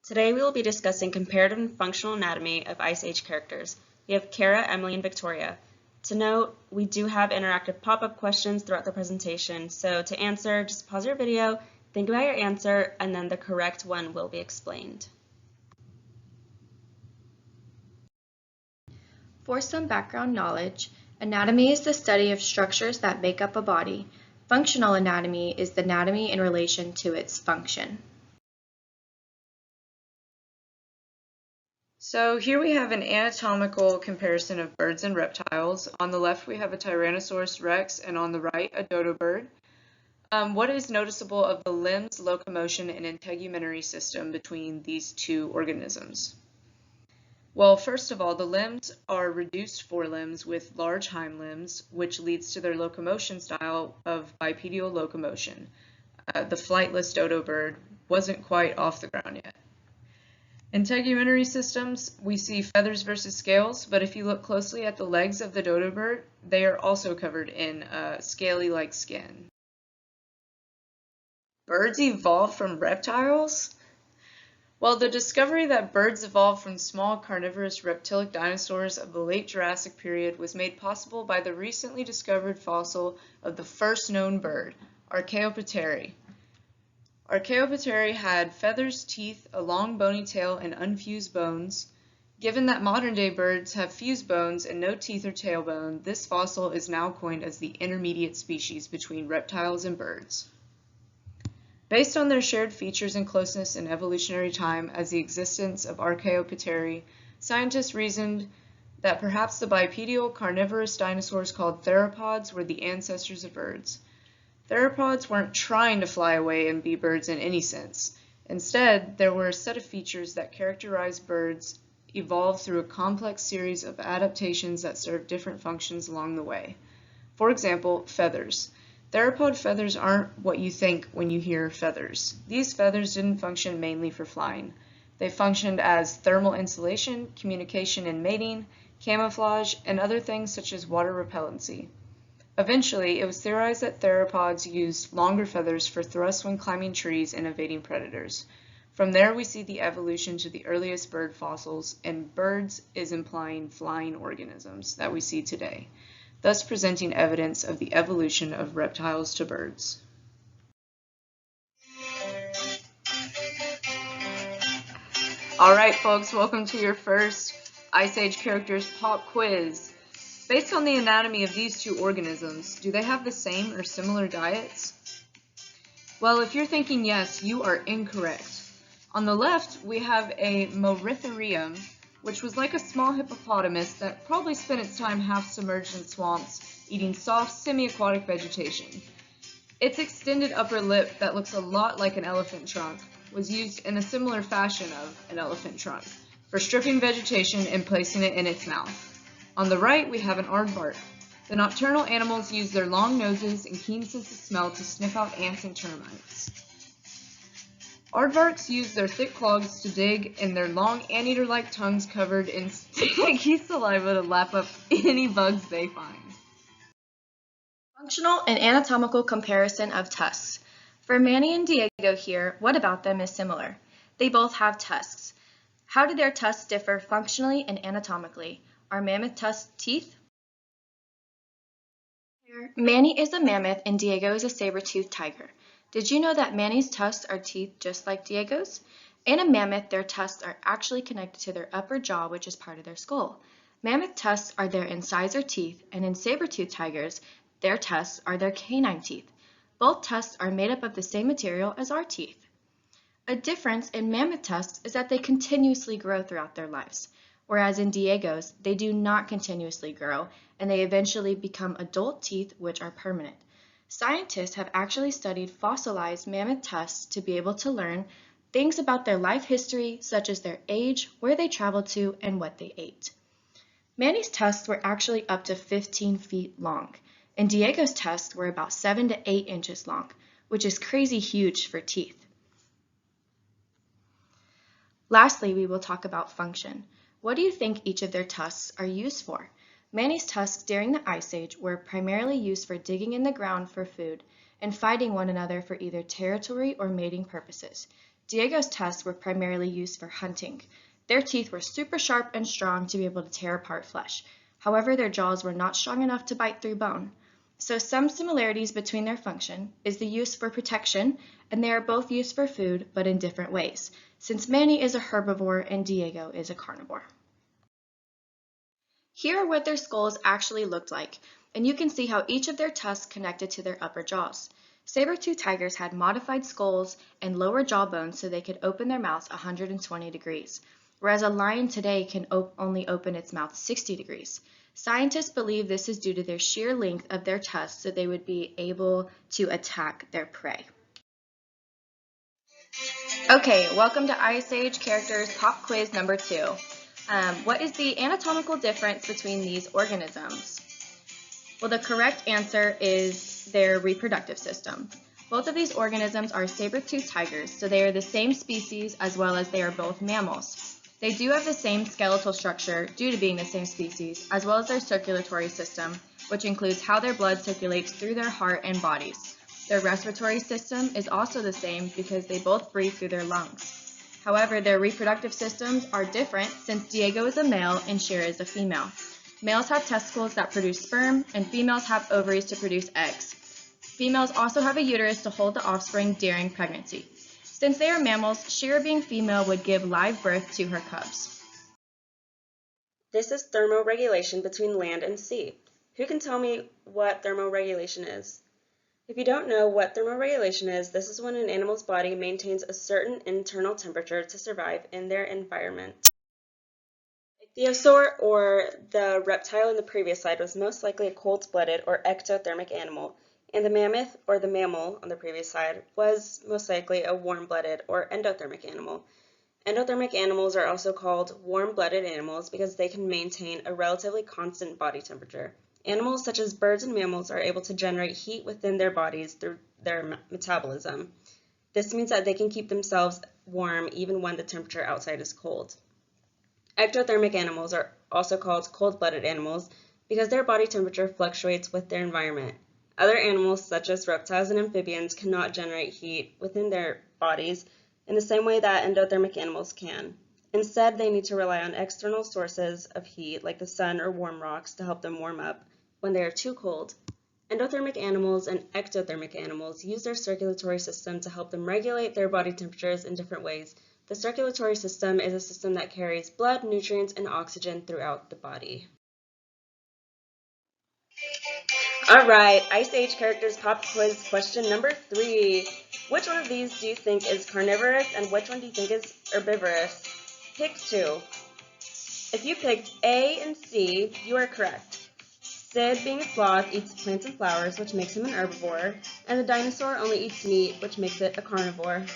Today we will be discussing comparative and functional anatomy of Ice Age characters. We have Kara, Emily, and Victoria. To note, we do have interactive pop-up questions throughout the presentation, so to answer, just pause your video, think about your answer, and then the correct one will be explained. For some background knowledge, anatomy is the study of structures that make up a body. Functional anatomy is the anatomy in relation to its function. So here we have an anatomical comparison of birds and reptiles. On the left we have a Tyrannosaurus rex and on the right a dodo bird. What is noticeable of the limbs, locomotion, and integumentary system between these two organisms? Well, first of all, the limbs are reduced forelimbs with large hind limbs, which leads to their locomotion style of bipedal locomotion. The flightless dodo bird wasn't quite off the ground yet. Integumentary systems, we see feathers versus scales, but if you look closely at the legs of the dodo bird, they are also covered in scaly-like skin. Birds evolved from reptiles? Well, the discovery that birds evolved from small carnivorous reptilic dinosaurs of the late Jurassic period was made possible by the recently discovered fossil of the first known bird, Archaeopteryx. Archaeopteryx had feathers, teeth, a long bony tail, and unfused bones. Given that modern-day birds have fused bones and no teeth or tailbone, this fossil is now coined as the intermediate species between reptiles and birds. Based on their shared features and closeness in evolutionary time as the existence of Archaeopteryx, scientists reasoned that perhaps the bipedal carnivorous dinosaurs called theropods were the ancestors of birds. Theropods weren't trying to fly away and be birds in any sense. Instead, there were a set of features that characterized birds evolved through a complex series of adaptations that served different functions along the way. For example, feathers. Theropod feathers aren't what you think when you hear feathers. These feathers didn't function mainly for flying. They functioned as thermal insulation, communication and mating, camouflage, and other things such as water repellency. Eventually, it was theorized that theropods used longer feathers for thrust when climbing trees and evading predators. From there, we see the evolution to the earliest bird fossils, and birds is implying flying organisms that we see today, thus presenting evidence of the evolution of reptiles to birds. All right, folks, welcome to your first Ice Age Characters Pop Quiz. Based on the anatomy of these two organisms, do they have the same or similar diets? Well, if you're thinking yes, you are incorrect. On the left, we have a Moeritherium, which was like a small hippopotamus that probably spent its time half submerged in swamps, eating soft, semi-aquatic vegetation. Its extended upper lip that looks a lot like an elephant trunk was used in a similar fashion of an elephant trunk, for stripping vegetation and placing it in its mouth. On the right, we have an aardvark. The nocturnal animals use their long noses and keen sense of smell to sniff out ants and termites. Aardvarks use their thick claws to dig and their long anteater-like tongues covered in sticky saliva to lap up any bugs they find. Functional and anatomical comparison of tusks. For Manny and Diego here, what about them is similar? They both have tusks. How do their tusks differ functionally and anatomically? Are mammoth tusks teeth? Manny is a mammoth and Diego is a saber-toothed tiger. Did you know that Manny's tusks are teeth just like Diego's? In a mammoth, their tusks are actually connected to their upper jaw, which is part of their skull. Mammoth tusks are their incisor teeth, and in saber-toothed tigers, their tusks are their canine teeth. Both tusks are made up of the same material as our teeth. A difference in mammoth tusks is that they continuously grow throughout their lives, whereas in Diego's, they do not continuously grow, and they eventually become adult teeth, which are permanent. Scientists have actually studied fossilized mammoth tusks to be able to learn things about their life history, such as their age, where they traveled to, and what they ate. Manny's tusks were actually up to 15 feet long, and Diego's tusks were about 7 to 8 inches long, which is crazy huge for teeth. Lastly, we will talk about function. What do you think each of their tusks are used for? Manny's tusks during the Ice Age were primarily used for digging in the ground for food and fighting one another for either territory or mating purposes. Diego's tusks were primarily used for hunting. Their teeth were super sharp and strong to be able to tear apart flesh. However, their jaws were not strong enough to bite through bone. So some similarities between their function is the use for protection, and they are both used for food, but in different ways, since Manny is a herbivore and Diego is a carnivore. Here are what their skulls actually looked like, and you can see how each of their tusks connected to their upper jaws. Saber-toothed tigers had modified skulls and lower jaw bones so they could open their mouths 120 degrees, whereas a lion today can only open its mouth 60 degrees. Scientists believe this is due to their sheer length of their tusks so they would be able to attack their prey. Okay, welcome to Ice Age Characters Pop Quiz number 2. What is the anatomical difference between these organisms? Well, the correct answer is their reproductive system. Both of these organisms are saber-toothed tigers, so they are the same species as well as they are both mammals. They do have the same skeletal structure due to being the same species, as well as their circulatory system, which includes how their blood circulates through their heart and bodies. Their respiratory system is also the same because they both breathe through their lungs. However, their reproductive systems are different since Diego is a male and Shira is a female. Males have testicles that produce sperm, and females have ovaries to produce eggs. Females also have a uterus to hold the offspring during pregnancy. Since they are mammals, Shira being female would give live birth to her cubs. This is thermoregulation between land and sea. Who can tell me what thermoregulation is? If you don't know what thermoregulation is, this is when an animal's body maintains a certain internal temperature to survive in their environment. A theosaur, or the reptile in the previous slide, was most likely a cold-blooded or ectothermic animal, and the mammoth, or the mammal on the previous slide, was most likely a warm-blooded or endothermic animal. Endothermic animals are also called warm-blooded animals because they can maintain a relatively constant body temperature. Animals such as birds and mammals are able to generate heat within their bodies through their metabolism. This means that they can keep themselves warm even when the temperature outside is cold. Ectothermic animals are also called cold-blooded animals because their body temperature fluctuates with their environment. Other animals, such as reptiles and amphibians, cannot generate heat within their bodies in the same way that endothermic animals can. Instead, they need to rely on external sources of heat, like the sun or warm rocks, to help them warm up when they are too cold. Endothermic animals and ectothermic animals use their circulatory system to help them regulate their body temperatures in different ways. The circulatory system is a system that carries blood, nutrients, and oxygen throughout the body. All right, Ice Age Characters Pop Quiz question number 3. Which one of these do you think is carnivorous and which one do you think is herbivorous? Pick 2. If you picked A and C, you are correct. Sid, being a sloth, eats plants and flowers, which makes him an herbivore, and the dinosaur only eats meat, which makes it a carnivore.